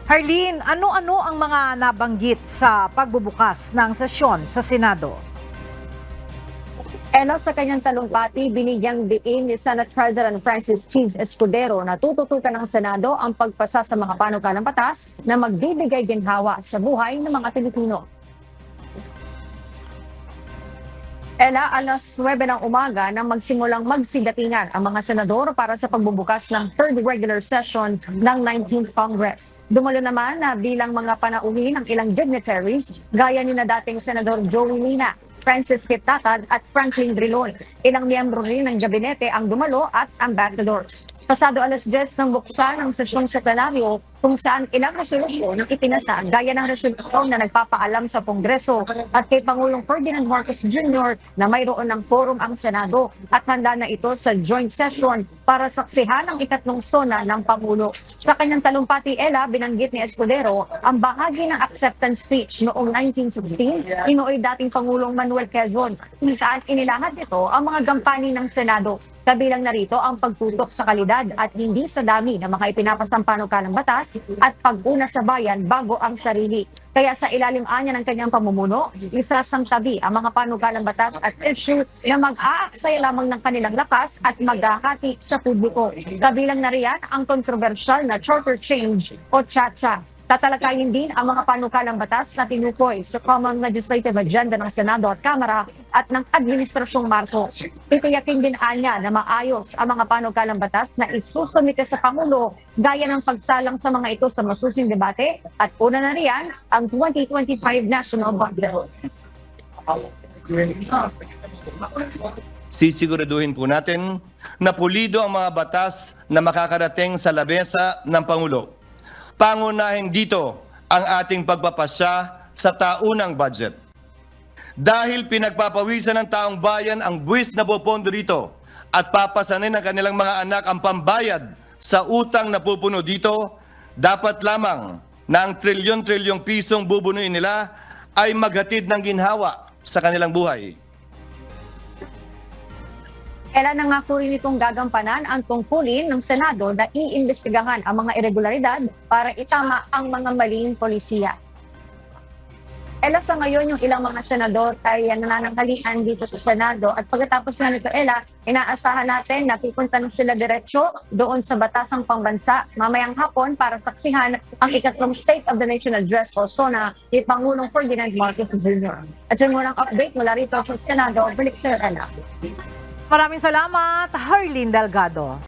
Harleen, ano-ano ang mga nabanggit sa pagbubukas ng sesyon sa Senado? Ela sa kanyang talumpati, binigyang diin ni Senate President Francis Cheese Escudero na tututukan ng Senado ang pagpasa sa mga panukalang batas na magbibigay ginhawa sa buhay ng mga Pilipino. Ela, alas 9 ng umaga nang magsimulang magsidatingan ang mga senador para sa pagbubukas ng third regular session ng 19th Congress. Dumalo naman na bilang mga panauhin ng ilang dignitaries gaya ni na dating Senador Joey Lina, Francis Kiptatad at Franklin Drilon. Ilang miyembro rin ng gabinete ang dumalo at ambassadors. Pasado alas 10 ng buksan ng sesyon sa plenaryo kung saan ilang resolusyon ang ipinasa gaya ng resolusyon na nagpapaalam sa Kongreso at kay Pangulong Ferdinand Marcos Jr. na mayroon ng quorum ang Senado at handa na ito sa joint session para saksihan ang ikatlong sona ng Pangulo. Sa kanyang talumpati, Ela, binanggit ni Escudero ang bahagi ng acceptance speech noong 1916 inuoy dating Pangulong Manuel Quezon kung saan inilahat nito ang mga gampani ng Senado. Kabilang narito ang pagtutok sa kalidad at hindi sa dami ng mga ipinapasang panukalang batas at pag-una sa bayan bago ang sarili. Kaya sa ilalim anya ng kanyang pamumuno, isasang tabi ang mga panukalang batas at issue na mag-aaksaya lamang ng kanilang lakas at maghahati sa publiko. Kabilang na riyan ang kontrobersyal na charter change o CHA-CHA. Tatalakayin din ang mga panukalang batas na tinukoy sa Common Legislative Agenda ng Senado at Kamara at ng Administrasyong Marcos. Titiyakin din anya na maayos ang mga panukalang batas na isusumite sa Pangulo gaya ng pagsalang sa mga ito sa masusing debate at una na riyan ang 2025 National Budget. Sisiguraduhin po natin na pulido ang mga batas na makakarating sa labesa ng Pangulo. Pangunahin dito ang ating pagpapasya sa taunang budget. Dahil pinagpapawisan ng taong bayan ang buwis na pupondo dito at papasanin ng kanilang mga anak ang pambayad sa utang na pupuno dito, dapat lamang na ang trilyon-trilyong pisong bubunuin nila ay maghatid ng ginhawa sa kanilang buhay. Kailan nangako rin itong gagampanan ang tungkulin ng Senado na iimbestigahan ang mga irregularidad para itama ang mga maling polisiya. Ela, sa ngayon yung ilang mga senador ay nananangalian dito sa Senado at pagkatapos na nito, Ela, inaasahan natin na pupunta na sila diretsyo doon sa Batasang Pambansa mamayang hapon para saksihan ang ikatlong State of the Nation Address o SONA ni Pangulong Ferdinand Marcos Jr. At yun munang update mula rito sa Senado, balik sa Ela. Maraming salamat, Harleen Delgado.